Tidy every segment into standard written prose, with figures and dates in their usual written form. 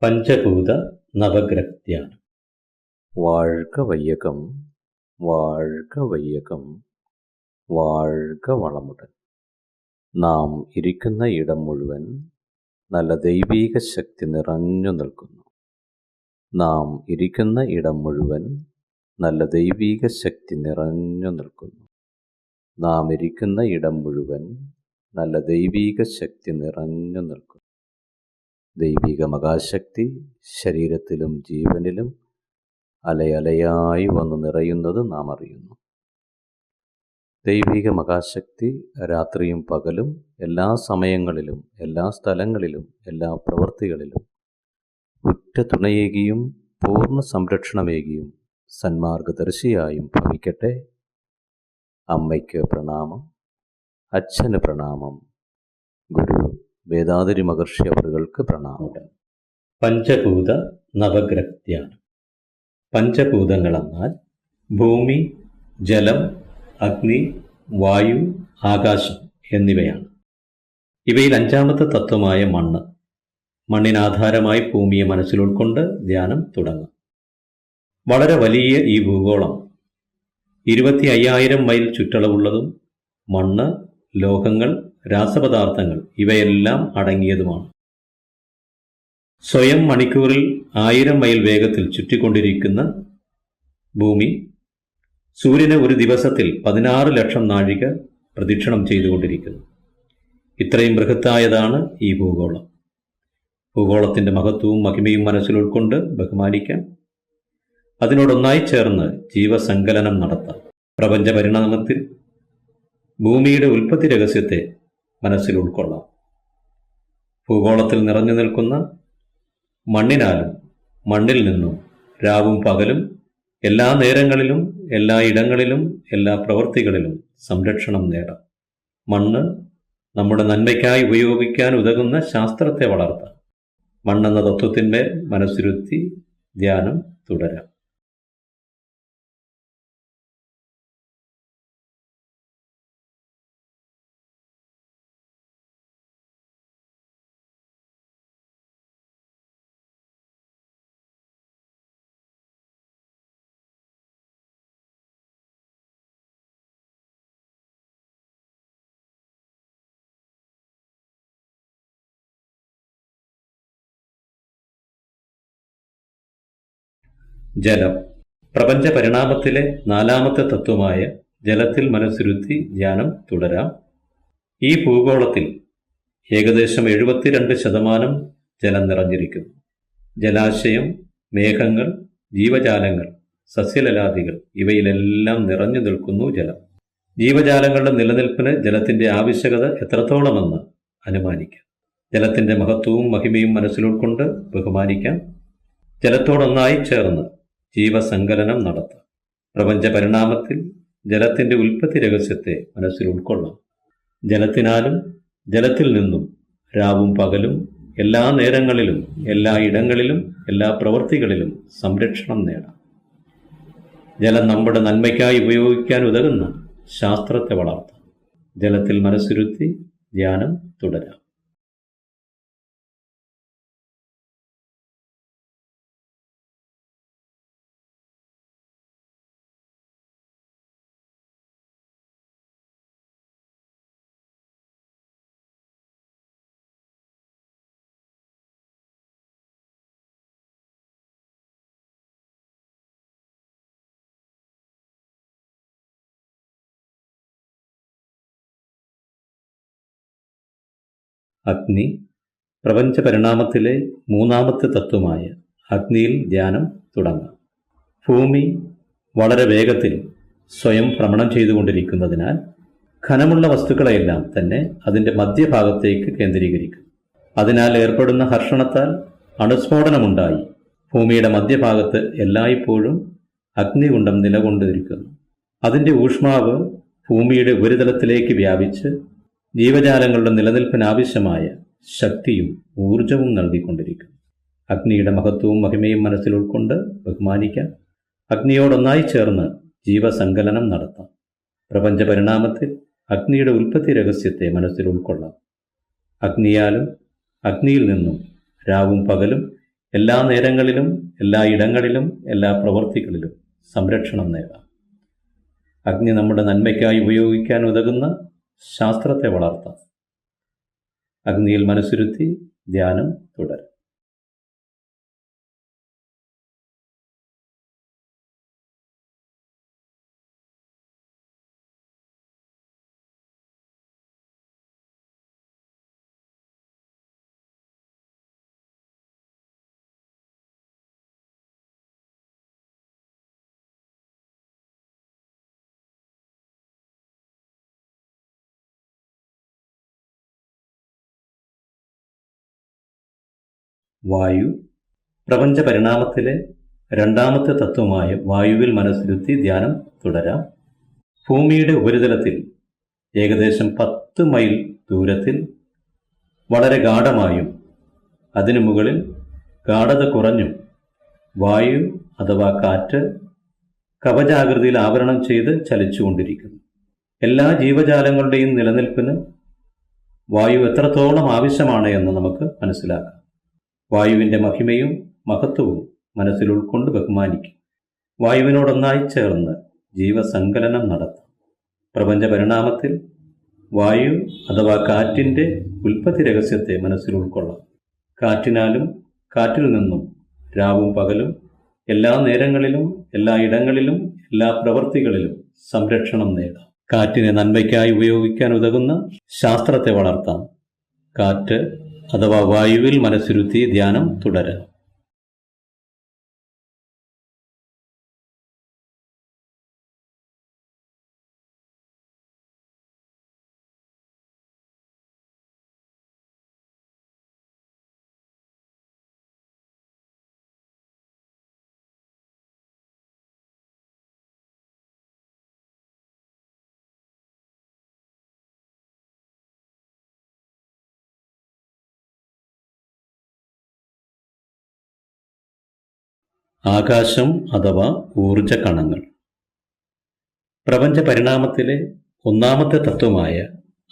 பஞ்சபூத நவகிரகத்தியானம். வாழ்க வையகம், வாழ்க வையகம், வாழ்க வளமுடன். നാം ഇരിക്കുന്ന ഇടം മുഴുവൻ നല്ല ദൈവീക ശക്തി നിറഞ്ഞു നിൽക്കുന്നു. നാം ഇരിക്കുന്ന ഇടം മുഴുവൻ നല്ല ദൈവീക ശക്തി നിറഞ്ഞു നിൽക്കുന്നു. നാം ഇരിക്കുന്ന ഇടം മുഴുവൻ നല്ല ദൈവീക ശക്തി നിറഞ്ഞു നിൽക്കുന്നു. ദൈവിക മഹാശക്തി ശരീരത്തിലും ജീവനിലും അലയലയായി വന്നു നിറയുന്നത് നാം അറിയുന്നു. ദൈവിക മഹാശക്തി രാത്രിയും പകലും എല്ലാ സമയങ്ങളിലും എല്ലാ സ്ഥലങ്ങളിലും എല്ലാ പ്രവൃത്തികളിലും ഉറ്റ തുണയേകിയും പൂർണ്ണ സംരക്ഷണമേകിയും സന്മാർഗദർശിയായും ഭവിക്കട്ടെ. അമ്മയ്ക്ക് പ്രണാമം, അച്ഛന് പ്രണാമം, ഗുരു വേദാതിരി മഹർഷി അവർക്ക് പ്രണാമം. പഞ്ചഭൂത നവഗ്രഹത്തിയാനം. പഞ്ചഭൂതങ്ങളെന്നാൽ ഭൂമി, ജലം, അഗ്നി, വായു, ആകാശം എന്നിവയാണ്. ഇവയിൽ അഞ്ചാമത്തെ തത്വമായ മണ്ണ്. മണ്ണിനാധാരമായി ഭൂമിയെ മനസ്സിൽ ഉൾക്കൊണ്ട് ധ്യാനം തുടങ്ങും. വളരെ വലിയ ഈ ഭൂഗോളം 25,000 മൈൽ ചുറ്റളവുള്ളതും മണ്ണ്, ലോഹങ്ങൾ, രാസപദാർത്ഥങ്ങൾ ഇവയെല്ലാം അടങ്ങിയതുമാണ്. സ്വയം മണിക്കൂറിൽ 1000 മൈൽ വേഗത്തിൽ ചുറ്റിക്കൊണ്ടിരിക്കുന്ന ഭൂമി സൂര്യനെ ഒരു ദിവസത്തിൽ 16 ലക്ഷം നാഴിക പ്രദക്ഷിണം ചെയ്തുകൊണ്ടിരിക്കുന്നു. ഇത്രയും ബൃഹത്തായതാണ് ഈ ഭൂഗോളം. ഭൂഗോളത്തിൻ്റെ മഹത്വവും മഹിമയും മനസ്സിൽ ഉൾക്കൊണ്ട് ബഹുമാനിക്കാം. അതിനോടൊന്നായി ചേർന്ന് ജീവസങ്കലനം നടത്താം. പ്രപഞ്ച പരിണാമത്തിൽ ഭൂമിയുടെ ഉൽപ്പത്തി രഹസ്യത്തെ മനസ്സിൽ ഉൾക്കൊള്ളാം. ഭൂഗോളത്തിൽ നിറഞ്ഞു നിൽക്കുന്ന മണ്ണിനാലും മണ്ണിൽ നിന്നും രാവും പകലും എല്ലാ നേരങ്ങളിലും എല്ലാ ഇടങ്ങളിലും എല്ലാ പ്രവൃത്തികളിലും സംരക്ഷണം നേടാം. മണ്ണ് നമ്മുടെ നന്മയ്ക്കായി ഉപയോഗിക്കാൻ ഉതകുന്ന ശാസ്ത്രത്തെ വളർത്താം. മണ്ണെന്ന തത്വത്തിൻ്റെ മനസ്സിരുത്തി ധ്യാനം തുടരാം. ജലം. പ്രപഞ്ച പരിണാമത്തിലെ 4ാമത്തെ തത്വമായ ജലത്തിൽ മനസ്സിരുത്തി ധ്യാനം തുടരാം. ഈ ഭൂഗോളത്തിൽ ഏകദേശം 72% ജലം നിറഞ്ഞിരിക്കുന്നു. ജലാശയം, മേഘങ്ങൾ, ജീവജാലങ്ങൾ, സസ്യലലാദികൾ ഇവയിലെല്ലാം നിറഞ്ഞു നിൽക്കുന്നു ജലം. ജീവജാലങ്ങളുടെ നിലനിൽപ്പിന് ജലത്തിൻ്റെ ആവശ്യകത എത്രത്തോളമെന്ന് അനുമാനിക്കാം. ജലത്തിൻ്റെ മഹത്വവും മഹിമയും മനസ്സിൽ ഉൾക്കൊണ്ട് ബഹുമാനിക്കാം. ജലത്തോടൊന്നായി ചേർന്ന് ജീവസങ്കലനം നടത്താം. പ്രപഞ്ച പരിണാമത്തിൽ ജലത്തിൻ്റെ ഉൽപ്പത്തി രഹസ്യത്തെ മനസ്സിൽ ഉൾക്കൊള്ളാം. ജലത്തിനാലും ജലത്തിൽ നിന്നും രാവും പകലും എല്ലാ നേരങ്ങളിലും എല്ലാ ഇടങ്ങളിലും എല്ലാ പ്രവൃത്തികളിലും സംരക്ഷണം നേടാം. ജലം നമ്മുടെ നന്മയ്ക്കായി ഉപയോഗിക്കാൻ ഉതകുന്ന ശാസ്ത്രത്തെ വളർത്താം. ജലത്തിൽ മനസ്സിരുത്തി ധ്യാനം തുടരാം. അഗ്നി. പ്രപഞ്ച പരിണാമത്തിലെ 3ാമത്തെ തത്വമായ അഗ്നിയിൽ ധ്യാനം തുടങ്ങാം. ഭൂമി വളരെ വേഗത്തിൽ സ്വയം ഭ്രമണം ചെയ്തുകൊണ്ടിരിക്കുന്നതിനാൽ ഘനമുള്ള വസ്തുക്കളെയെല്ലാം തന്നെ അതിൻ്റെ മധ്യഭാഗത്തേക്ക് കേന്ദ്രീകരിക്കും. അതിനാൽ ഏർപ്പെടുന്ന ഹർഷണത്താൽ അണുസ്ഫോടനമുണ്ടായി ഭൂമിയുടെ മധ്യഭാഗത്ത് എല്ലായ്പ്പോഴും അഗ്നികുണ്ഡം നിലകൊണ്ടിരിക്കുന്നു. അതിൻ്റെ ഊഷ്മാവ് ഭൂമിയുടെ ഉപരിതലത്തിലേക്ക് വ്യാപിച്ച് ജീവജാലങ്ങളുടെ നിലനിൽപ്പിനാവശ്യമായ ശക്തിയും ഊർജവും നൽകിക്കൊണ്ടിരിക്കുന്നു. അഗ്നിയുടെ മഹത്വവും മഹിമയും മനസ്സിൽ ഉൾക്കൊണ്ട് ബഹുമാനിക്കാം. അഗ്നിയോടൊന്നായി ചേർന്ന് ജീവസങ്കലനം നടത്താം. പ്രപഞ്ച പരിണാമത്തിൽ അഗ്നിയുടെ ഉൽപ്പത്തി രഹസ്യത്തെ മനസ്സിൽ ഉൾക്കൊള്ളാം. അഗ്നിയാലും അഗ്നിയിൽ നിന്നും രാവും പകലും എല്ലാ നേരങ്ങളിലും എല്ലാ ഇടങ്ങളിലും എല്ലാ പ്രവൃത്തികളിലും സംരക്ഷണം നേടാം. അഗ്നി നമ്മുടെ നന്മയ്ക്കായി ഉപയോഗിക്കാൻ ഉതകുന്ന ശാസ്ത്രത്തെ വളർത്താം. അഗ്നിയിൽ മനസ്സിരുത്തി ധ്യാനം തുടരും. വായു പ്രപഞ്ച പരിണാമത്തിലെ രണ്ടാമത്തെ തത്വമായ വായുവിൽ മനസ്സിരുത്തി ധ്യാനം തുടരാം. ഭൂമിയുടെ ഉപരിതലത്തിൽ ഏകദേശം 10 മൈൽ ദൂരത്തിൽ വളരെ ഗാഢമായും അതിനു മുകളിൽ ഗാഢത കുറഞ്ഞും വായു അഥവാ കാറ്റ് കവചാകൃതിയിൽ ആവരണം ചെയ്ത് ചലിച്ചുകൊണ്ടിരിക്കുന്നു. എല്ലാ ജീവജാലങ്ങളുടെയും നിലനിൽപ്പിന് വായു എത്രത്തോളം ആവശ്യമാണ് എന്ന് നമുക്ക് മനസ്സിലാക്കാം. വായുവിൻ്റെ മഹിമയും മഹത്വവും മനസ്സിൽ ഉൾക്കൊണ്ട് ബഹുമാനിക്കും. വായുവിനോടൊന്നായി ചേർന്ന് ജീവസങ്കലനം നടത്താം. പ്രപഞ്ച പരിണാമത്തിൽ വായു അഥവാ കാറ്റിൻ്റെ ഉൽപ്പത്തി രഹസ്യത്തെ മനസ്സിൽ ഉൾക്കൊള്ളാം. കാറ്റിനാലും കാറ്റിൽ നിന്നും രാവും പകലും എല്ലാ നേരങ്ങളിലും എല്ലാ ഇടങ്ങളിലും എല്ലാ പ്രവൃത്തികളിലും സംരക്ഷണം നേടാം. കാറ്റിനെ നന്മയ്ക്കായി ഉപയോഗിക്കാൻ ഉതകുന്ന ശാസ്ത്രത്തെ വളർത്താം. കാറ്റ് അഥവാ വായുവിൽ മനസ്സിരുത്തി ധ്യാനം തുടരാം. ആകാശം അഥവാ ഊർജ കണങ്ങൾ പ്രപഞ്ച പരിണാമത്തിലെ ഒന്നാമത്തെ തത്വമായ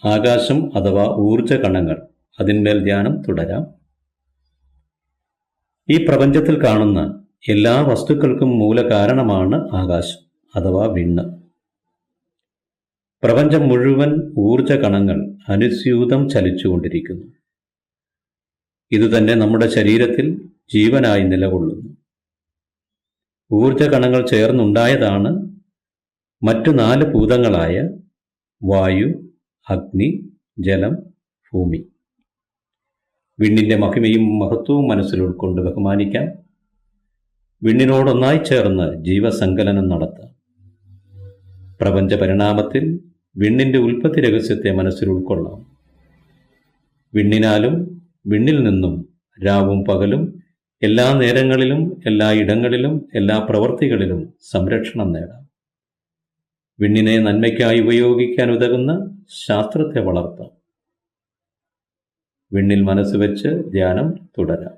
ആകാശം അഥവാ ഊർജ കണങ്ങൾ, അതിന്മേൽ ധ്യാനം തുടരാം. ഈ പ്രപഞ്ചത്തിൽ കാണുന്ന എല്ലാ വസ്തുക്കൾക്കും മൂലകാരണമാണ് ആകാശം അഥവാ വിണ്ണ്. പ്രപഞ്ചം മുഴുവൻ ഊർജ കണങ്ങൾ അനുസ്യൂതം ചലിച്ചുകൊണ്ടിരിക്കുന്നു. ഇതുതന്നെ നമ്മുടെ ശരീരത്തിൽ ജീവനായി നിലകൊള്ളുന്നു. ഊർജ കണങ്ങൾ ചേർന്നുണ്ടായതാണ് മറ്റു 4 ഭൂതങ്ങളായ വായു, അഗ്നി, ജലം, ഭൂമി. വിണ്ണിൻ്റെ മഹിമയും മഹത്വവും മനസ്സിൽ ഉൾക്കൊണ്ട് ബഹുമാനിക്കാം. വിണ്ണിനോടൊന്നായി ചേർന്ന് ജീവസങ്കലനം നടത്താം. പ്രപഞ്ച പരിണാമത്തിൽ വിണ്ണിൻ്റെ ഉൽപ്പത്തി രഹസ്യത്തെ മനസ്സിൽ ഉൾക്കൊള്ളാം. വിണ്ണിനാലും വിണ്ണിൽ നിന്നും രാവും പകലും എല്ലാ നേരങ്ങളിലും എല്ലാ ഇടങ്ങളിലും എല്ലാ പ്രവൃത്തികളിലും സംരക്ഷണം നേടാം. വിണ്ണിനെ നന്മയ്ക്കായി ഉപയോഗിക്കാൻ ഉതകുന്ന ശാസ്ത്രത്തെ വളർത്താം. വിണ്ണിൽ മനസ്സ് വെച്ച് ധ്യാനം തുടരാം.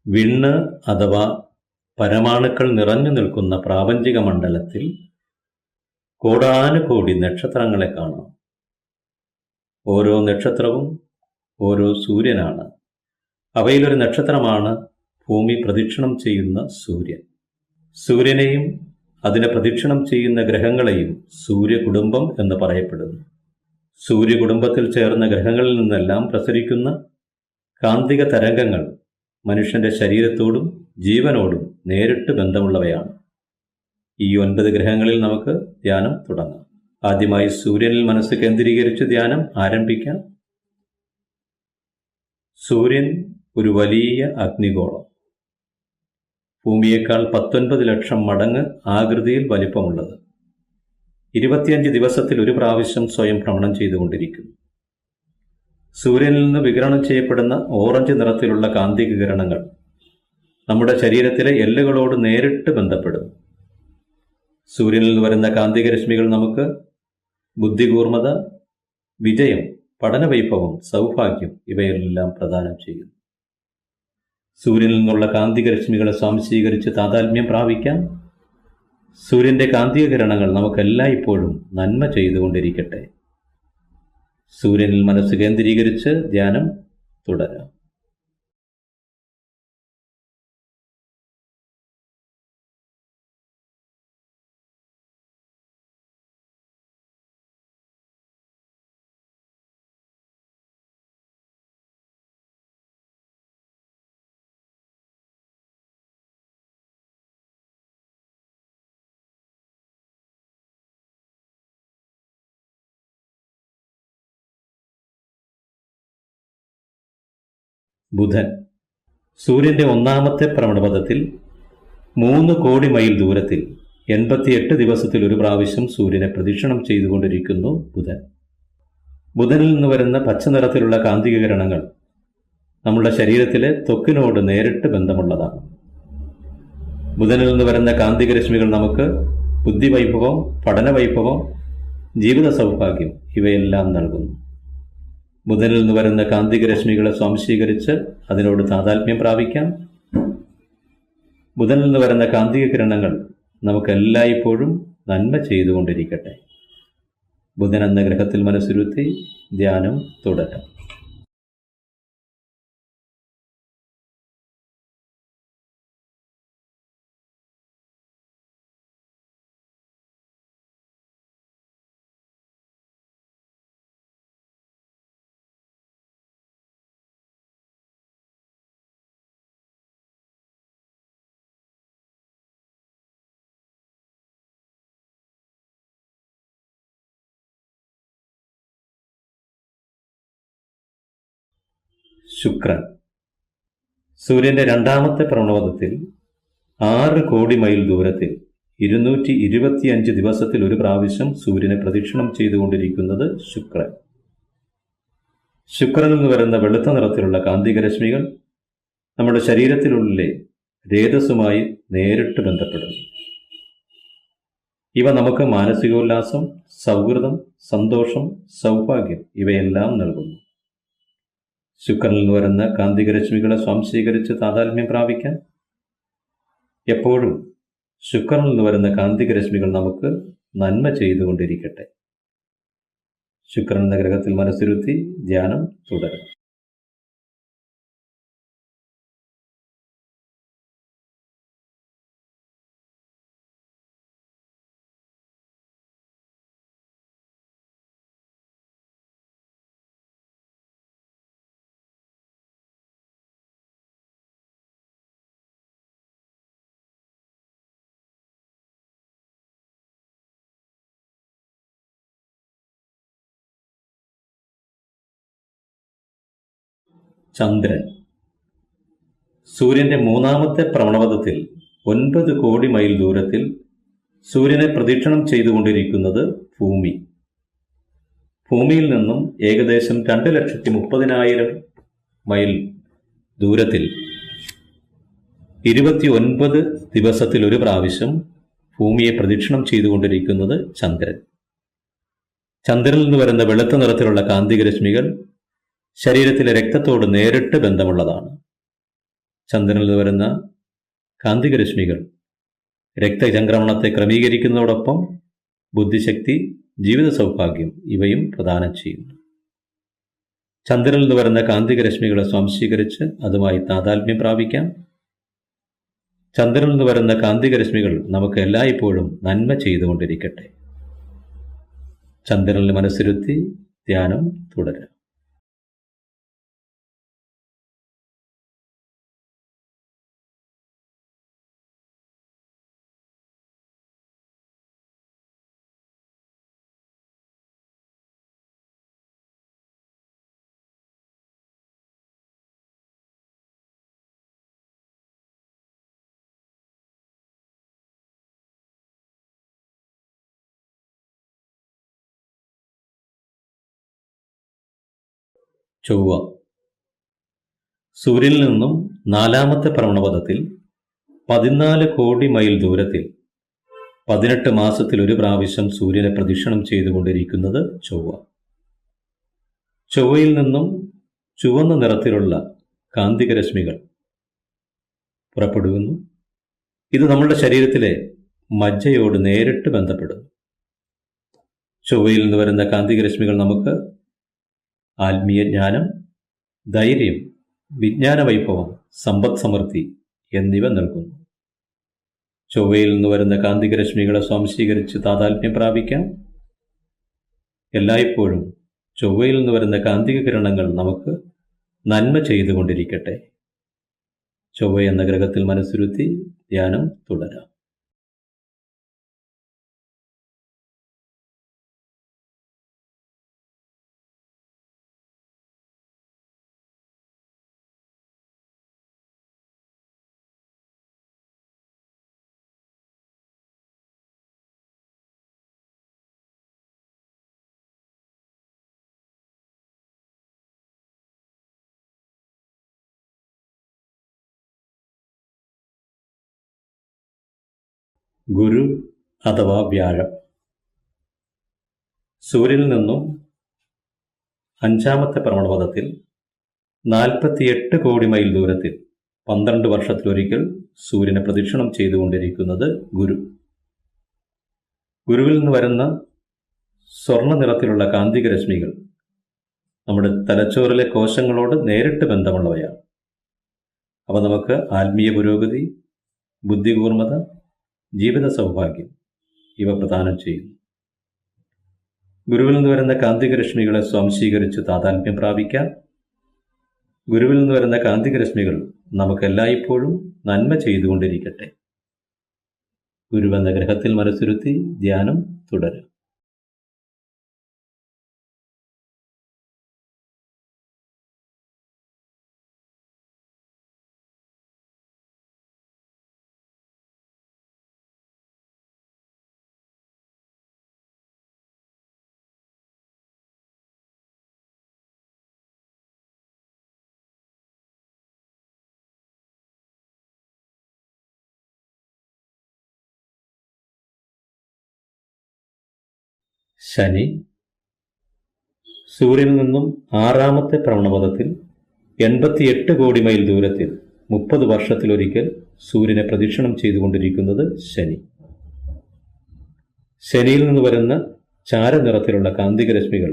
വിണ്ണ് അഥവാ പരമാണുക്കൾ നിറഞ്ഞു നിൽക്കുന്ന പ്രാപഞ്ചിക മണ്ഡലത്തിൽ കോടാനുകോടി നക്ഷത്രങ്ങളെ കാണാം. ഓരോ നക്ഷത്രവും ഓരോ സൂര്യനാണ്. അവയിലൊരു നക്ഷത്രമാണ് ഭൂമി പ്രദക്ഷിണം ചെയ്യുന്ന സൂര്യൻ. സൂര്യനെയും അതിനെ പ്രദക്ഷിണം ചെയ്യുന്ന ഗ്രഹങ്ങളെയും സൂര്യകുടുംബം എന്ന് പറയപ്പെടുന്നു. സൂര്യകുടുംബത്തിൽ ചേർന്ന ഗ്രഹങ്ങളിൽ നിന്നെല്ലാം പ്രസരിക്കുന്ന കാന്തിക തരംഗങ്ങൾ മനുഷ്യന്റെ ശരീരത്തോടും ജീവനോടും നേരിട്ട് ബന്ധമുള്ളവയാണ്. ഈ 9 ഗ്രഹങ്ങളിൽ നമുക്ക് ധ്യാനം തുടങ്ങാം. ആദ്യമായി സൂര്യനിൽ മനസ്സ് കേന്ദ്രീകരിച്ച് ധ്യാനം ആരംഭിക്കാം. സൂര്യൻ ഒരു വലിയ അഗ്നിഗോളം. ഭൂമിയേക്കാൾ 19 ലക്ഷം മടങ്ങ് ആകൃതിയിൽ വലിപ്പമുള്ളത്. 25 ദിവസത്തിൽ ഒരു പ്രാവശ്യം സ്വയം ഭ്രമണം ചെയ്തുകൊണ്ടിരിക്കുന്നു. സൂര്യനിൽ നിന്ന് വികിരണം ചെയ്യപ്പെടുന്ന ഓറഞ്ച് നിറത്തിലുള്ള കാന്തിക കിരണങ്ങൾ നമ്മുടെ ശരീരത്തിലെ എല്ലുകളോട് നേരിട്ട് ബന്ധപ്പെടും. സൂര്യനിൽ നിന്ന് വരുന്ന കാന്തിക രശ്മികൾ നമുക്ക് ബുദ്ധികൂർമ്മത, വിജയം, പഠനവൈഭവം, സൗഭാഗ്യം ഇവയെല്ലാം പ്രദാനം ചെയ്യുന്നു. സൂര്യനിൽ നിന്നുള്ള കാന്തിക രശ്മികളെ സ്വാംശീകരിച്ച് താതാത്മ്യം പ്രാപിക്കാൻ സൂര്യന്റെ കാന്തിക കിരണങ്ങൾ നമുക്കെല്ലായ്പ്പോഴും നന്മ ചെയ്തുകൊണ്ടിരിക്കട്ടെ. സൂര്യനിൽ മനസ്സ് കേന്ദ്രീകരിച്ച് ധ്യാനം തുടരാം. ബുധൻ സൂര്യന്റെ ഒന്നാമത്തെ ഭ്രമണപഥത്തിൽ 3 കോടി മൈൽ ദൂരത്തിൽ 88 ദിവസത്തിൽ ഒരു പ്രാവശ്യം സൂര്യനെ പ്രദക്ഷിണം ചെയ്തുകൊണ്ടിരിക്കുന്നു ബുധൻ. ബുധനിൽ നിന്ന് വരുന്ന പച്ച നിറത്തിലുള്ള കാന്തിക കിരണങ്ങൾ നമ്മുടെ ശരീരത്തിലെ ത്വക്കിനോട് നേരിട്ട് ബന്ധമുള്ളതാണ്. ബുധനിൽ നിന്ന് വരുന്ന കാന്തിക രശ്മികൾ നമുക്ക് ബുദ്ധിവൈഭവം, പഠനവൈഭവം, ജീവിത സൗഭാഗ്യം ഇവയെല്ലാം നൽകുന്നു. ബുധനിൽ നിന്ന് വരുന്ന കാന്തിക രശ്മികളെ സ്വാംശീകരിച്ച് അതിനോട് താതാത്മ്യം പ്രാപിക്കാം. ബുധനിൽ നിന്ന് വരുന്ന കാന്തിക കിരണങ്ങൾ നമുക്കെല്ലായ്പ്പോഴും നന്മ ചെയ്തുകൊണ്ടിരിക്കട്ടെ. ബുധൻ എന്ന ഗ്രഹത്തിൽ മനസ്സിരുത്തി ധ്യാനം തുടരാം. ശുക്രൻ സൂര്യന്റെ രണ്ടാമത്തെ ഭ്രമണപഥത്തിൽ 6 കോടി മൈൽ ദൂരത്തിൽ 225 ദിവസത്തിൽ ഒരു പ്രാവശ്യം സൂര്യനെ പ്രദക്ഷിണം ചെയ്തുകൊണ്ടിരിക്കുന്നത് ശുക്രൻ. ശുക്രനിൽ നിന്ന് വരുന്ന വെളുത്ത നിറത്തിലുള്ള കാന്തിക രശ്മികൾ നമ്മുടെ ശരീരത്തിനുള്ളിലെ രേതസ്സുമായി നേരിട്ട് ബന്ധപ്പെടുന്നു. ഇവ നമുക്ക് മാനസികോല്ലാസം, സൗഹൃദം, സന്തോഷം, സൗഭാഗ്യം ഇവയെല്ലാം നൽകുന്നു. ശുക്രനിൽ നിന്ന് വരുന്ന കാന്തിക രശ്മികളെ സ്വാംശീകരിച്ച് താതാത്മ്യം പ്രാപിക്കാൻ എപ്പോഴും ശുക്രനിൽ നിന്ന് വരുന്ന കാന്തിക രശ്മികൾ നമുക്ക് നന്മ ചെയ്തുകൊണ്ടിരിക്കട്ടെ. ശുക്രൻ എന്ന ഗ്രഹത്തിൽ മനസ്സിരുത്തി ധ്യാനം തുടരാം. ചന്ദ്രൻ സൂര്യന്റെ മൂന്നാമത്തെ ഭ്രമണപഥത്തിൽ 9 കോടി മൈൽ ദൂരത്തിൽ സൂര്യനെ പ്രദക്ഷിണം ചെയ്തുകൊണ്ടിരിക്കുന്നത് ഭൂമി. ഭൂമിയിൽ നിന്നും ഏകദേശം 2,30,000 മൈൽ ദൂരത്തിൽ 29 ദിവസത്തിൽ ഒരു പ്രാവശ്യം ഭൂമിയെ പ്രദക്ഷിണം ചെയ്തുകൊണ്ടിരിക്കുന്നത് ചന്ദ്രൻ. ചന്ദ്രനിൽ നിന്ന് വരുന്ന വെളുത്ത നിറത്തിലുള്ള കാന്തിക രശ്മികൾ ശരീരത്തിലെ രക്തത്തോട് നേരിട്ട് ബന്ധമുള്ളതാണ്. ചന്ദ്രനിൽ നിന്ന് വരുന്ന കാന്തിക രശ്മികൾ രക്തചംക്രമണത്തെ ക്രമീകരിക്കുന്നതോടൊപ്പം ബുദ്ധിശക്തി, ജീവിത സൗഭാഗ്യം ഇവയും പ്രദാനം ചെയ്യുന്നു. ചന്ദ്രനിൽ നിന്ന് വരുന്ന കാന്തിക രശ്മികളെ സ്വാംശീകരിച്ച് അതുമായി താതാത്മ്യം പ്രാപിക്കാം. ചന്ദ്രനിൽ നിന്ന് വരുന്ന കാന്തിക രശ്മികൾ നമുക്ക് എല്ലായ്പ്പോഴും നന്മ ചെയ്തുകൊണ്ടിരിക്കട്ടെ. ചന്ദ്രനിൽ മനസ്സിരുത്തി ധ്യാനം തുടരാം. ചൊവ്വ സൂര്യനിൽ നിന്നും 4-ാമത്തെ ഭ്രമണപഥത്തിൽ 14 കോടി മൈൽ ദൂരത്തിൽ 18 മാസത്തിൽ ഒരു പ്രാവശ്യം സൂര്യനെ പ്രദക്ഷിണം ചെയ്തുകൊണ്ടിരിക്കുന്നത് ചൊവ്വ. ചൊവ്വയിൽ നിന്നും ചുവന്ന നിറത്തിലുള്ള കാന്തികരശ്മികൾ പുറപ്പെടുന്നു. ഇത് നമ്മുടെ ശരീരത്തിലെ മജ്ജയോട് നേരിട്ട് ബന്ധപ്പെടുന്നു. ചൊവ്വയിൽ നിന്ന് വരുന്ന കാന്തികരശ്മികൾ നമുക്ക് ആത്മീയ ജ്ഞാനം, ധൈര്യം, വിജ്ഞാന വൈഭവം, സമ്പദ് സമൃദ്ധി എന്നിവ നൽകുന്നു. ചൊവ്വയിൽ നിന്ന് വരുന്ന കാന്തികരശ്മികളെ സ്വാംശീകരിച്ച് താതാത്മ്യം പ്രാപിക്കാം. എല്ലായ്പ്പോഴും ചൊവ്വയിൽ നിന്ന് വരുന്ന കാന്തിക കിരണങ്ങൾ നമുക്ക് നന്മ ചെയ്തുകൊണ്ടിരിക്കട്ടെ. ചൊവ്വ എന്ന ഗ്രഹത്തിൽ മനസ്സിരുത്തി ധ്യാനം തുടരാം. ഗുരു അഥവാ വ്യാഴം. സൂര്യനിൽ നിന്നും 5-ാമത്തെ ഭ്രമണപഥത്തിൽ 48 കോടി മൈൽ ദൂരത്തിൽ 12 വർഷത്തിലൊരിക്കൽ സൂര്യനെ പ്രദക്ഷിണം ചെയ്തുകൊണ്ടിരിക്കുന്നത് ഗുരു. ഗുരുവിൽ നിന്ന് വരുന്ന സ്വർണ്ണ നിറത്തിലുള്ള കാന്തികരശ്മികൾ നമ്മുടെ തലച്ചോറിലെ കോശങ്ങളോട് നേരിട്ട് ബന്ധമുള്ളവയാണ്. അവ നമുക്ക് ആത്മീയ പുരോഗതി, ബുദ്ധികൂർമ്മത, ജീവിത സൗഭാഗ്യം ഇവ പ്രദാനം ചെയ്യുന്നു. ഗുരുവിൽ നിന്ന് വരുന്ന കാന്തികരശ്മികളെ സ്വാംശീകരിച്ച് താതാത്മ്യം പ്രാപിക്കാം. ഗുരുവിൽ നിന്ന് വരുന്ന കാന്തികരശ്മികൾ നമുക്ക് എല്ലായ്പ്പോഴും നന്മ ചെയ്തുകൊണ്ടിരിക്കട്ടെ. ഗുരുവെന്ന ഗ്രഹത്തിൽ മനസ്സിരുത്തി ധ്യാനം തുടരാം. ശനി. സൂര്യനിൽ നിന്നും 6-ാമത്തെ ഭ്രമണപഥത്തിൽ 88 കോടി മൈൽ ദൂരത്തിൽ 30 വർഷത്തിലൊരിക്കൽ സൂര്യനെ പ്രദക്ഷിണം ചെയ്തുകൊണ്ടിരിക്കുന്നത് ശനി. ശനിയിൽ നിന്ന് വരുന്ന ചാരനിറത്തിലുള്ള കാന്തികരശ്മികൾ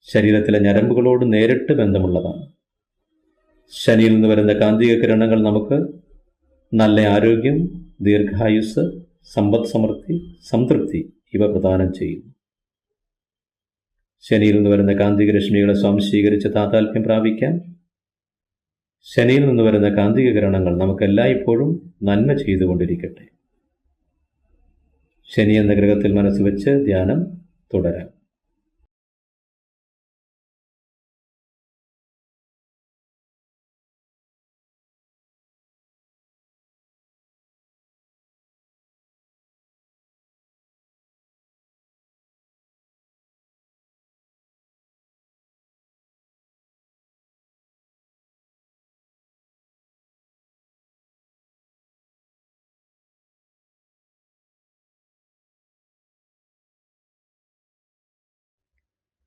ശരീരത്തിലെ ഞരമ്പുകളോട് നേരിട്ട് ബന്ധമുള്ളതാണ്. ശനിയിൽ നിന്ന് വരുന്ന കാന്തിക കിരണങ്ങൾ നമുക്ക് നല്ല ആരോഗ്യം, ദീർഘായുസ്, സമ്പദ് സമൃദ്ധി, സംതൃപ്തി ഇവ പ്രദാനം ചെയ്യുന്നു. ശനിയിൽ നിന്ന് വരുന്ന കാന്തികരശ്മികളെ സ്വാംശീകരിച്ച് താതാത്മ്യം പ്രാപിക്കാം. ശനിയിൽ നിന്ന് വരുന്ന കാന്തിക കിരണങ്ങൾ നമുക്ക് എല്ലായ്പ്പോഴും നന്മ ചെയ്തുകൊണ്ടിരിക്കട്ടെ. ശനി എന്ന ഗ്രഹത്തിൽ മനസ്സ് വെച്ച് ധ്യാനം തുടരാം.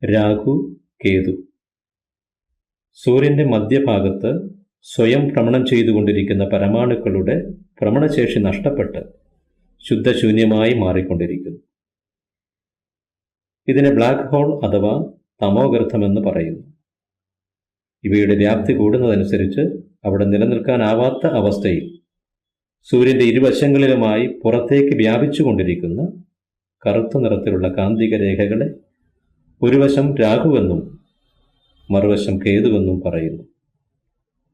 രാഹു, കേതു. സൂര്യന്റെ മധ്യഭാഗത്ത് സ്വയം ഭ്രമണം ചെയ്തുകൊണ്ടിരിക്കുന്ന പരമാണുക്കളുടെ ഭ്രമണശേഷി നഷ്ടപ്പെട്ട് ശുദ്ധശൂന്യമായി മാറിക്കൊണ്ടിരിക്കുന്നു. ഇതിനെ ബ്ലാക്ക് ഹോൾ അഥവാ തമോഗർത്തമെന്ന് പറയുന്നു. ഇവയുടെ വ്യാപ്തി കൂടുന്നതനുസരിച്ച് അവിടെ നിലനിൽക്കാനാവാത്ത അവസ്ഥയിൽ സൂര്യന്റെ ഇരുവശങ്ങളിലുമായി പുറത്തേക്ക് വ്യാപിച്ചുകൊണ്ടിരിക്കുന്ന കറുത്ത നിറത്തിലുള്ള കാന്തിക രേഖകളെ ഒരു വശം രാഹുവെന്നും മറുവശം കേതുവെന്നും പറയുന്നു.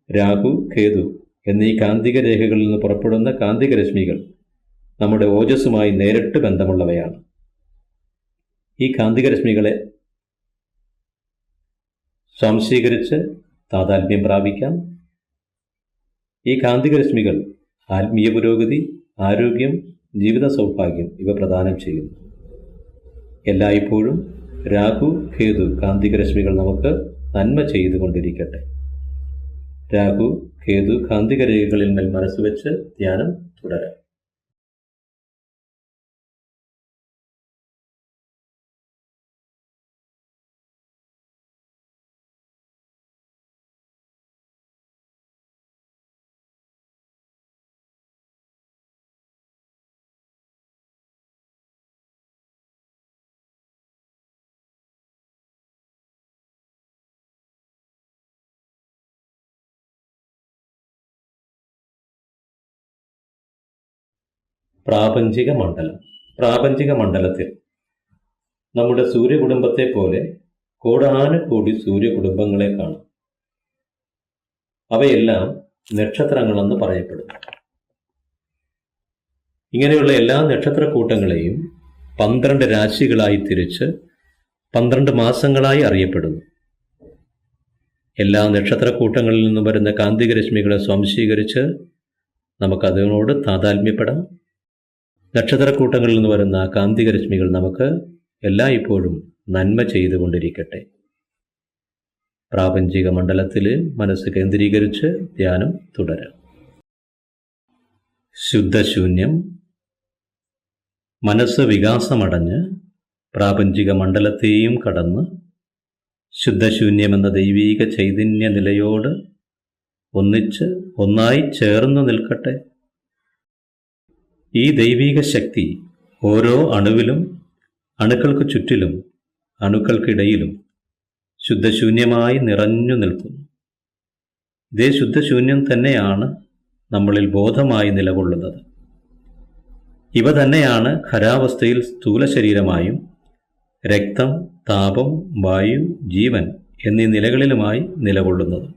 രാഹു, കേതു എന്നീ കാന്തിക രേഖകളിൽ നിന്ന് പുറപ്പെടുന്ന കാന്തികരശ്മികൾ നമ്മുടെ ഓജസ്സുമായി നേരിട്ട് ബന്ധമുള്ളവയാണ്. ഈ കാന്തികരശ്മികളെ സ്വാംശീകരിച്ച് താതാത്മ്യം പ്രാപിക്കാം. ഈ കാന്തികരശ്മികൾ ആത്മീയ പുരോഗതി, ആരോഗ്യം, ജീവിത സൗഭാഗ്യം ഇവ പ്രദാനം ചെയ്യുന്നു. എല്ലായ്പ്പോഴും രാഹു, കേതു കാന്തികരശ്മികൾ നമുക്ക് നന്മ ചെയ്തുകൊണ്ടിരിക്കട്ടെ. രാഹു കേതു കാന്തിക രേഖകളിൽ മേൽ മനസ്സ് വെച്ച് ധ്യാനം തുടരാം. പ്രാപഞ്ചിക മണ്ഡലം. പ്രാപഞ്ചിക മണ്ഡലത്തിൽ നമ്മുടെ സൂര്യകുടുംബത്തെ പോലെ കോടാനുകോടി സൂര്യകുടുംബങ്ങളെ കാണാം. അവയെല്ലാം നക്ഷത്രങ്ങളെന്ന് പറയപ്പെടുന്നു. ഇങ്ങനെയുള്ള എല്ലാ നക്ഷത്രക്കൂട്ടങ്ങളെയും 12 രാശികളായി തിരിച്ച് 12 മാസങ്ങളായി അറിയപ്പെടുന്നു. എല്ലാ നക്ഷത്രക്കൂട്ടങ്ങളിൽ നിന്നും വരുന്ന കാന്തിക രശ്മികളെ സ്വാംശീകരിച്ച് നമുക്കതിനോട് താതാത്മ്യപ്പെടാം. നക്ഷത്രക്കൂട്ടങ്ങളിൽ നിന്ന് വരുന്ന കാന്തിക രശ്മികൾ നമുക്ക് എല്ലായ്പ്പോഴും നന്മ ചെയ്തുകൊണ്ടിരിക്കട്ടെ. പ്രാപഞ്ചിക മണ്ഡലത്തിൽ മനസ്സ് കേന്ദ്രീകരിച്ച് ധ്യാനം തുടരാം. ശുദ്ധശൂന്യം. മനസ്സ് വികാസമടഞ്ഞ് പ്രാപഞ്ചിക മണ്ഡലത്തെയും കടന്ന് ശുദ്ധശൂന്യമെന്ന ദൈവീക ചൈതന്യ നിലയോട് ഒന്നായി ചേർന്ന് നിൽക്കട്ടെ. ഈ ദൈവീക ശക്തി ഓരോ അണുവിലും, അണുക്കൾക്ക് ചുറ്റിലും, അണുക്കൾക്കിടയിലും ശുദ്ധശൂന്യമായി നിറഞ്ഞു നിൽക്കുന്നു. ഇതേ ശുദ്ധശൂന്യം തന്നെയാണ് നമ്മളിൽ ബോധമായി നിലകൊള്ളുന്നത്. ഇവ തന്നെയാണ് ഖരാവസ്ഥയിൽ സ്ഥൂല ശരീരമായും രക്തം, താപം, വായു, ജീവൻ എന്നീ നിലകളിലുമായി നിലകൊള്ളുന്നത്.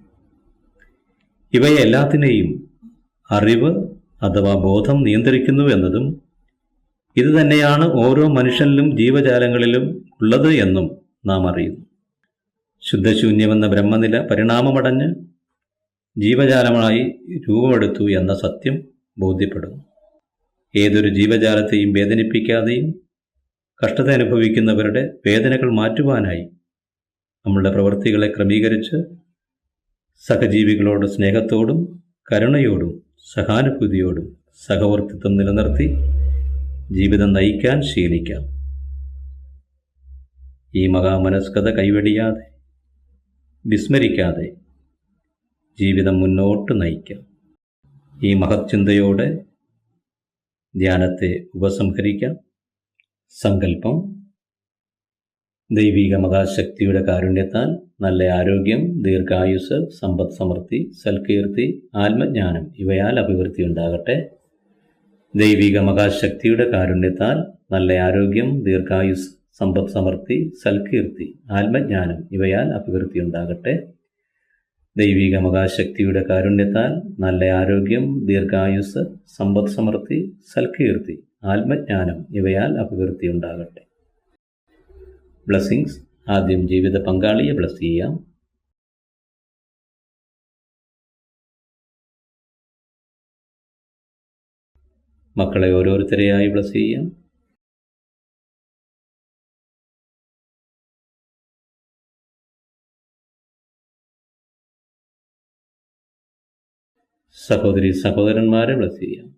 ഇവയെല്ലാത്തിനെയും അറിവ് അഥവാ ബോധം നിയന്ത്രിക്കുന്നു എന്നതും ഇത് തന്നെയാണ് ഓരോ മനുഷ്യനിലും ജീവജാലങ്ങളിലും ഉള്ളത് എന്നും നാം അറിയുന്നു. ശുദ്ധശൂന്യമെന്ന ബ്രഹ്മനില പരിണാമമടഞ്ഞ് ജീവജാലമായി രൂപമെടുത്തു എന്ന സത്യം ബോധ്യപ്പെടുന്നു. ഏതൊരു ജീവജാലത്തെയും വേദനിപ്പിക്കാതെയും കഷ്ടത അനുഭവിക്കുന്നവരുടെ വേദനകൾ മാറ്റുവാനായി നമ്മളുടെ പ്രവൃത്തികളെ ക്രമീകരിച്ച് സഹജീവികളോട് സ്നേഹത്തോടും കരുണയോടും സഹാനുഭൂതിയോടും സഹവർത്തിത്വം നിലനിർത്തി ജീവിതം നയിക്കാൻ ശീലിക്കാം. ഈ മഹാമനസ്കത കൈവെടിയാതെ, വിസ്മരിക്കാതെ ജീവിതം മുന്നോട്ട് നയിക്കാം. ഈ മഹത് ചിന്തയോടെ ധ്യാനത്തെ ഉപസംഹരിക്കാം. സങ്കല്പം: ദൈവിക മഹാശക്തിയുടെ കാരുണ്യത്താൽ നല്ല ആരോഗ്യം, ദീർഘായുസ്, സമ്പദ് സമൃദ്ധി, സൽകീർത്തി, ആത്മജ്ഞാനം ഇവയാൽ അഭിവൃദ്ധി ഉണ്ടാകട്ടെ. ദൈവിക മഹാശക്തിയുടെ കാരുണ്യത്താൽ നല്ല ആരോഗ്യം, ദീർഘായുസ്, സമ്പദ് സമൃദ്ധി, സൽകീർത്തി, ആത്മജ്ഞാനം ഇവയാൽ അഭിവൃദ്ധി ഉണ്ടാകട്ടെ. ദൈവിക മഹാശക്തിയുടെ കാരുണ്യത്താൽ നല്ല ആരോഗ്യം, ദീർഘായുസ്, സമ്പദ് സമൃദ്ധി, സൽകീർത്തി, ആത്മജ്ഞാനം ഇവയാൽ അഭിവൃദ്ധി ഉണ്ടാകട്ടെ. ബ്ലെസ്സിങ്സ്. ആദ്യം ജീവിത പങ്കാളിയെ ബ്ലെസ് ചെയ്യാം. മക്കളെ ഓരോരുത്തരെയായി ബ്ലെസ് ചെയ്യാം. സഹോദരി സഹോദരന്മാരെ ബ്ലെസ് ചെയ്യാം.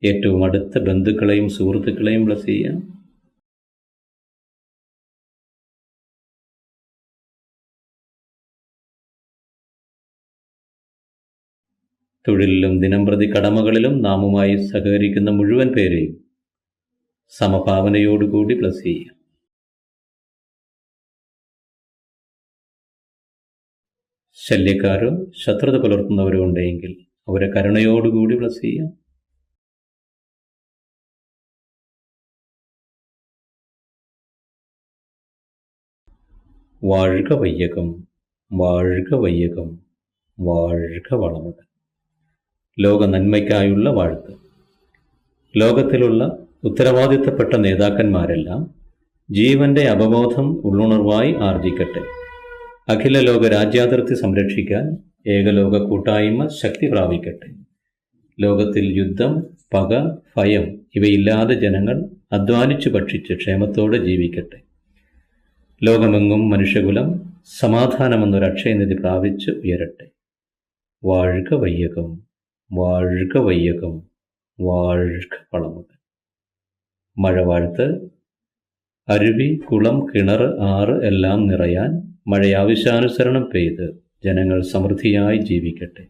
ഏറ്റവും അടുത്ത ബന്ധുക്കളെയും സുഹൃത്തുക്കളെയും ബ്ലെസ് ചെയ്യാം. തൊഴിലിലും ദിനംപ്രതി കടമകളിലും നാമുമായി സഹകരിക്കുന്ന മുഴുവൻ പേരെയും സമഭാവനയോടുകൂടി ബ്ലെസ് ചെയ്യാം. ശല്യക്കാരോ ശത്രുത പുലർത്തുന്നവരോ ഉണ്ടെങ്കിൽ അവരെ കരുണയോടുകൂടി ബ്ലെസ് ചെയ്യാം. വാഴ്ക വയ്യകം, വാഴ്ക വയ്യകം, വാഴ്ക വളമുടൻ. ലോക നന്മയ്ക്കായുള്ള വാഴ്ത്ത്. ലോകത്തിലുള്ള ഉത്തരവാദിത്തപ്പെട്ട നേതാക്കന്മാരെല്ലാം ജീവന്റെ അവബോധം ഉള്ളുണർവായി ആർജിക്കട്ടെ. അഖില ലോക രാജ്യാതിർത്തി സംരക്ഷിക്കാൻ ഏകലോക കൂട്ടായ്മ ശക്തി പ്രാപിക്കട്ടെ. ലോകത്തിൽ യുദ്ധം, പക, ഭയം ഇവയില്ലാതെ ജനങ്ങൾ അധ്വാനിച്ചു ഭക്ഷിച്ച് ക്ഷേമത്തോടെ ജീവിക്കട്ടെ. ലോകമെങ്ങും മനുഷ്യകുലം സമാധാനമെന്നൊരു അക്ഷയനിധി പ്രാപിച്ച് ഉയരട്ടെ. വാഴ്ക വയ്യകം, വാഴ്ക വയ്യകം, വാഴ്ക വളമുടൻ. മഴവാഴ്ത്ത്. അരുവി, കുളം, കിണർ, ആറ് എല്ലാം നിറയാൻ മഴയാവശ്യാനുസരണം പെയ്ത് ജനങ്ങൾ സമൃദ്ധിയായി ജീവിക്കട്ടെ.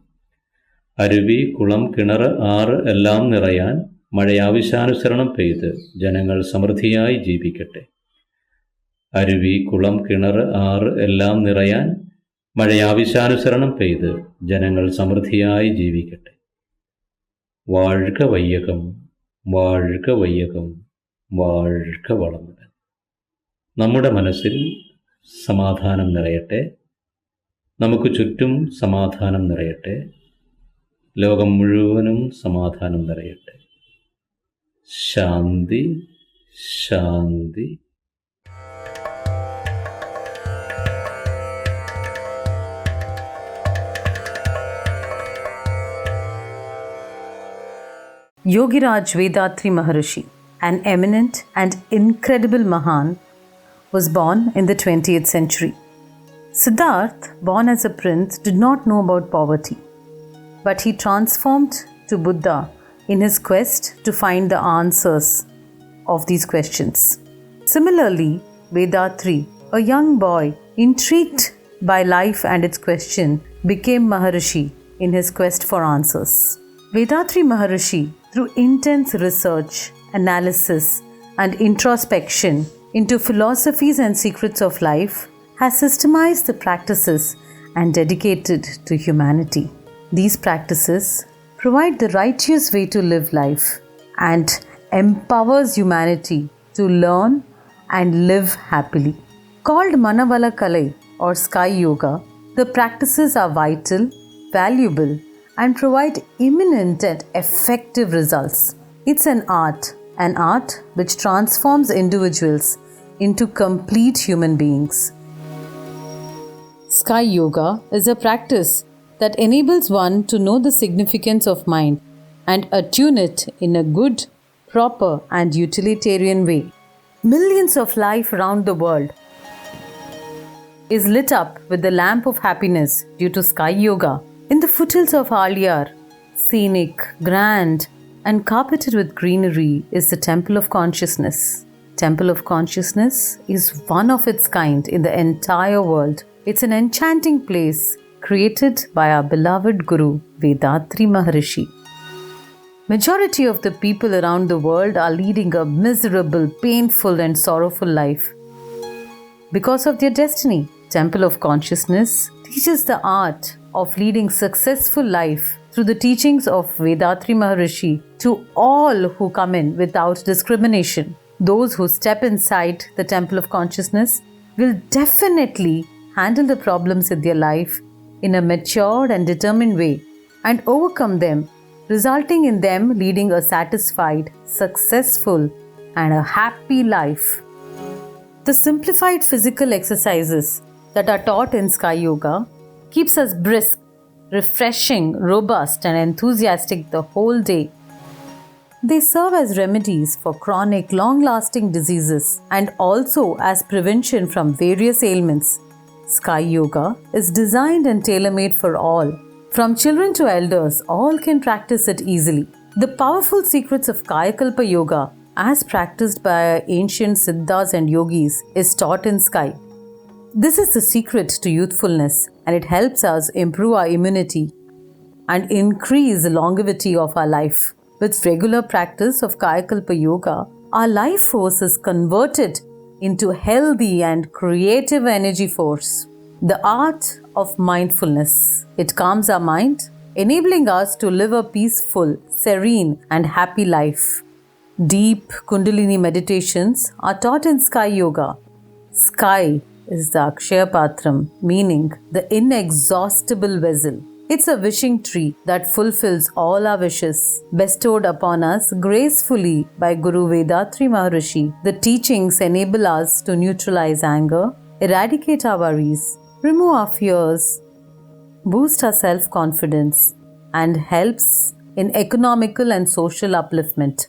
അരുവി, കുളം, കിണർ, ആറ് എല്ലാം നിറയാൻ മഴയാവശ്യാനുസരണം പെയ്ത് ജനങ്ങൾ സമൃദ്ധിയായി ജീവിക്കട്ടെ. അരുവി, കുളം, കിണർ, ആറ് എല്ലാം നിറയാൻ മഴയാവശ്യാനുസരണം പെയ്ത് ജനങ്ങൾ സമൃദ്ധിയായി ജീവിക്കട്ടെ. വാഴ്ക വയ്യകം, വാഴ്ക വയ്യകം, വാഴ്ക വളമുടൻ. നമ്മുടെ മനസ്സിൽ സമാധാനം നിറയട്ടെ. നമുക്ക് ചുറ്റും സമാധാനം നിറയട്ടെ. ലോകം മുഴുവനും സമാധാനം നിറയട്ടെ. ശാന്തി, ശാന്തി. Yogiraj Vethathiri Maharishi, an eminent and incredible Mahan, was born in the 20th century. Siddhartha, born as a prince, did not know about poverty, but he transformed to Buddha in his quest to find the answers of these questions. Similarly, Vethathiri, a young boy intrigued by life and its question, became Maharishi in his quest for answers. Vethathiri Maharishi, through intense research, analysis, and introspection into philosophies and secrets of life, has systemized the practices and dedicated to humanity. These practices provide the righteous way to live life and empowers humanity to learn and live happily. Called Manavala Kalai or Sky Yoga, the practices are vital, valuable, and provide imminent and effective results. It's an art which transforms individuals into complete human beings. Sky Yoga is a practice that enables one to know the significance of mind and attune it in a good, proper, and utilitarian way. Millions of life around the world is lit up with the lamp of happiness due to Sky Yoga. In the foothills of Aliyar, scenic, grand, and carpeted with greenery, is the Temple of Consciousness. Temple of Consciousness is one of its kind in the entire world. It's an enchanting place created by our beloved Guru, Vethathiri Maharishi. Majority of the people around the world are leading a miserable, painful, and sorrowful life because of their destiny. Temple of Consciousness teaches the art of leading successful life through the teachings of Vethathiri Maharishi to all who come in without discrimination. Those who step inside the Temple of Consciousness will definitely handle the problems in their life in a matured and determined way and overcome them, resulting in them leading a satisfied, successful, and a happy life. The simplified physical exercises that are taught in Sky Yoga keeps us brisk, refreshing, robust, and enthusiastic the whole day. They serve as remedies for chronic, long-lasting diseases and also as prevention from various ailments. Sky Yoga is designed and tailor-made for all. From children to elders, all can practice it easily. The powerful secrets of Kayakalpa Yoga, as practiced by ancient Siddhas and Yogis, is taught in Sky. This is the secret to youthfulness, and it helps us improve our immunity and increase the longevity of our life. With regular practice of Kayakalpa Yoga, our life force is converted into healthy and creative energy force. The art of mindfulness. It calms our mind, enabling us to live a peaceful, serene, and happy life. Deep Kundalini meditations are taught in Sky Yoga. Sky is the Akshaya Patram, meaning the inexhaustible vessel. It's a wishing tree that fulfills all our wishes, bestowed upon us gracefully by Guru Vethathiri Maharishi. The teachings enable us to neutralize anger, eradicate our worries, remove our fears, boost our self-confidence, and helps in economical and social upliftment.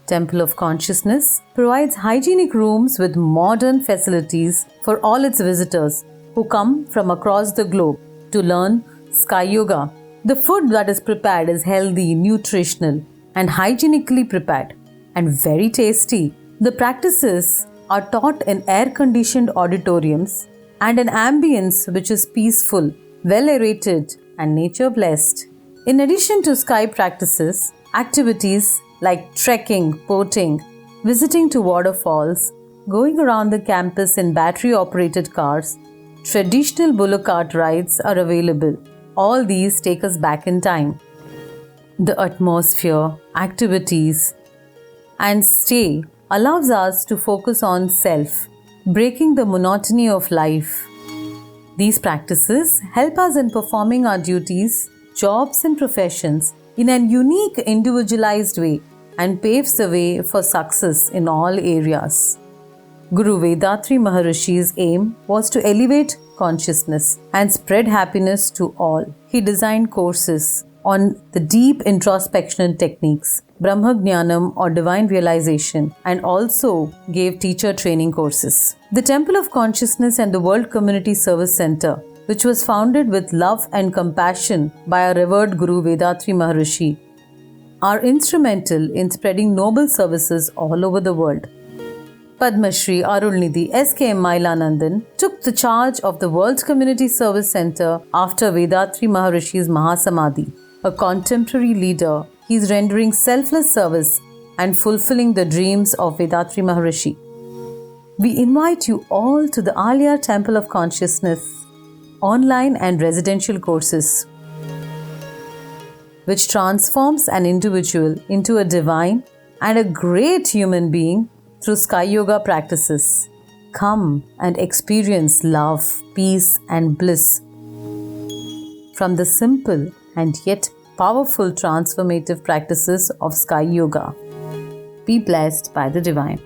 Temple of Consciousness provides hygienic rooms with modern facilities for all its visitors who come from across the globe to learn Sky Yoga. The food that is prepared is healthy, nutritional, and hygienically prepared, and very tasty. The practices are taught in air-conditioned auditoriums and an ambience which is peaceful, well-aerated, and nature-blessed. In addition to sky practices, activities like trekking, boating, visiting to waterfalls, going around the campus in battery-operated cars, traditional bullock cart rides are available. All these take us back in time. The atmosphere, activities, and stay allows us to focus on self, breaking the monotony of life. These practices help us in performing our duties, jobs, and professions in an unique, individualized way and paves the way for success in all areas. Guru Vethathiri Maharishi's aim was to elevate consciousness and spread happiness to all. He designed courses on the deep introspection techniques, Brahma Jnanam or divine realization, and also gave teacher training courses. The Temple of Consciousness and the World Community Service Center, which was founded with love and compassion by our revered Guru Vethathiri Maharishi, are instrumental in spreading noble services all over the world. Padma Shri Arulnidhi S.K.M. Mailanandan took the charge of the World Community Service Center after Vethathiri Maharishi's Mahasamadhi. A contemporary leader, he is rendering selfless service and fulfilling the dreams of Vethathiri Maharishi. We invite you all to the Alia Temple of Consciousness online and residential courses, which transforms an individual into a divine and a great human being through Sky Yoga practices. Come and experience love, peace, and bliss from the simple and yet powerful transformative practices of Sky Yoga. Be blessed by the Divine.